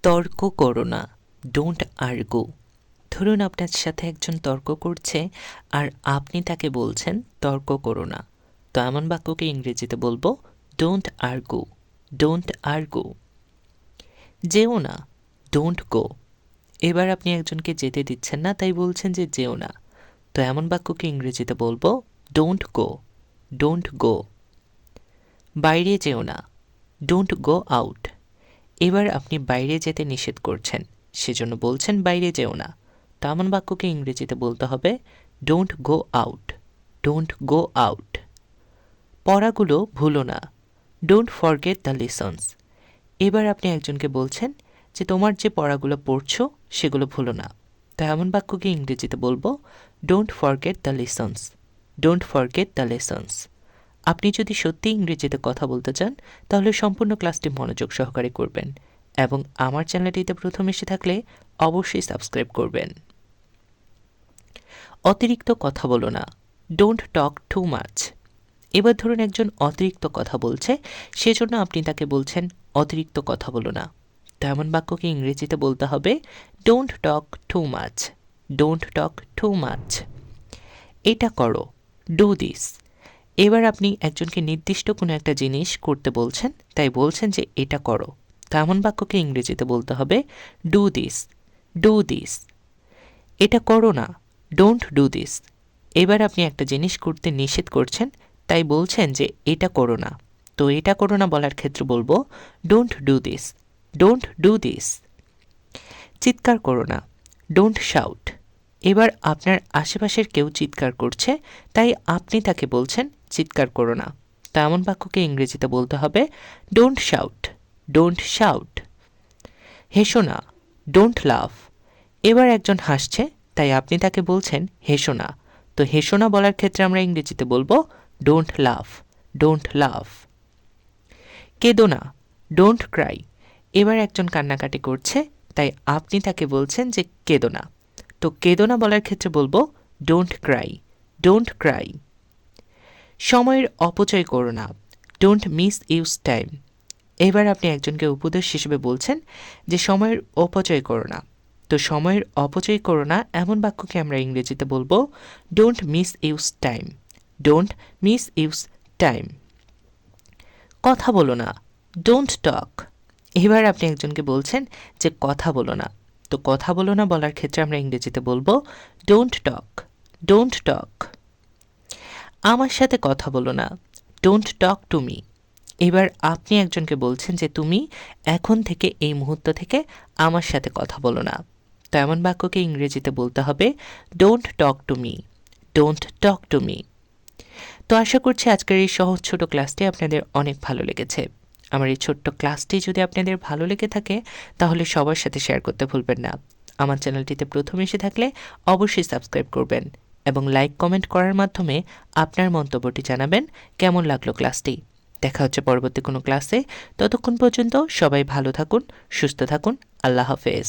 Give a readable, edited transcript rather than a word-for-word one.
তর্ক করো না, ডোন্ট আর্গু। ধরুন আপনার সাথে একজন তর্ক করছে আর আপনি তাকে বলছেন তর্ক করো না, তো এমন বাক্যকে ইংরেজিতে বলবো ডোন্ট আর্গু, ডোন্ট আর্গু। যেও না, ডোন্ট গো। এবার আপনি একজনকে যেতে দিচ্ছেন না, তাই বলছেন যে যেও না, তো এমন বাক্যকে ইংরেজিতে বলবো ডোন্ট গো, ডোন্ট গো। বাইরে যেও না, ডোন্ট গো আউট। এবার আপনি বাইরে যেতে নিষেধ করছেন, সেজন্য বলছেন বাইরে যেও না, তো এমন বাক্যকে ইংরেজিতে বলতে হবে don't go out, don't go out. পড়াগুলো ভুলো না, ডোন্ট ফরগেট দ্য লেসন্স। এবার আপনি একজনকে বলছেন যে তোমার যে পড়াগুলো পড়ছো সেগুলো ভুলো না, তো এমন বাক্যকে ইংরেজিতে বলবো don't forget the lessons, don't forget the lessons. আপনি যদি সত্যি ইংরেজিতে কথা বলতে চান তাহলে সম্পূর্ণ ক্লাসটি মনোযোগ সহকারে করবেন এবং আমার চ্যানেলটিতে প্রথম এসে থাকলে অবশ্যই সাবস্ক্রাইব করবেন। অতিরিক্ত কথা বলো না, ডোন্ট টক টু মাচ। এবার ধরুন একজন অতিরিক্ত কথা বলছে, সেজন্য আপনি তাকে বলছেন অতিরিক্ত কথা বলো না, তেমন বাক্যকে ইংরেজিতে বলতে হবে don't talk too much, don't talk too much. এটা করো, ডু দিস। এবার আপনি একজনকে নির্দিষ্ট কোনো একটা জিনিস করতে বলছেন, তাই বলছেন যে এটা করো, তেমন বাক্যকে ইংরেজিতে বলতে হবে ডু দিস, ডু দিস। এটা করো না, ডোন্ট ডু দিস। এবার আপনি একটা জিনিস করতে নিষেধ করছেন, তাই বলছেন যে এটা করো না, তো এটা করো না বলার ক্ষেত্রে বলবো don't do this, don't do this. চিৎকার করো না, ডোন্ট শাউট। এবার আপনার আশেপাশের কেউ চিৎকার করছে, তাই আপনি তাকে বলছেন চিৎকার করো না, তেমন বাক্যকে ইংরেজিতে বলতে হবে ডোন্ট শাউট, ডোন্ট শাউট। হেসো না, ডোন্ট লাভ। এবার একজন হাসছে, তাই আপনি তাকে বলছেন হেসো না, তো হেসো না বলার ক্ষেত্রে আমরা ইংরেজিতে বলবো ডোন্ট লাভ, ডোন্ট লাভ। কেঁদো না, ডোন্ট ক্রাই। এবার একজন কান্নাকাটি করছে, তাই আপনি তাকে বলছেন যে কেঁদো না, তো কেঁদো না বলার ক্ষেত্রে বলবো ডোন্ট ক্রাই, ডোন্ট ক্রাই। সময়ের অপচয় করো না, ডোন্ট মিস ইউজ টাইম। এবার আপনি একজনকে উপদেশ হিসেবে বলছেন যে সময়ের অপচয় করো না, তো সময়ের অপচয় করো না এমন বাক্যকে আমরা ইংরেজিতে বলবো don't miss use time, don't miss use time. কথা বলো না, ডোন্ট টক। এবার আপনি একজনকে বলছেন যে কথা বলো না, তো কথা বলো না বলার ক্ষেত্রে আমরা ইংরেজিতে বলবো ডোন্ট টক, ডোন্ট টক। আমার সাথে কথা বলো না, ডোন্ট টক টু মি। এবার আপনি একজনকে বলছেন যে তুমি এখন থেকে এই মুহূর্ত থেকে আমার সাথে কথা বলো না, তো এমন বাক্যকে ইংরেজিতে বলতে হবে don't talk to me, don't talk to me. তো আশা করছি আজকের এই সহজ ছোট ক্লাসটি আপনাদের অনেক ভালো লেগেছে। আমার এই ছোট্ট ক্লাসটি যদি আপনাদের ভালো লেগে থাকে তাহলে সবার সাথে শেয়ার করতে ভুলবেন না। আমার চ্যানেলটিতে প্রথম এসে থাকলে অবশ্যই সাবস্ক্রাইব করবেন এবং লাইক কমেন্ট করার মাধ্যমে আপনার মন্তব্যটি জানাবেন কেমন লাগলো ক্লাসটি। দেখা হচ্ছে পরবর্তী কোনো ক্লাসে, ততক্ষণ পর্যন্ত সবাই ভালো থাকুন, সুস্থ থাকুন। আল্লাহ হাফেজ।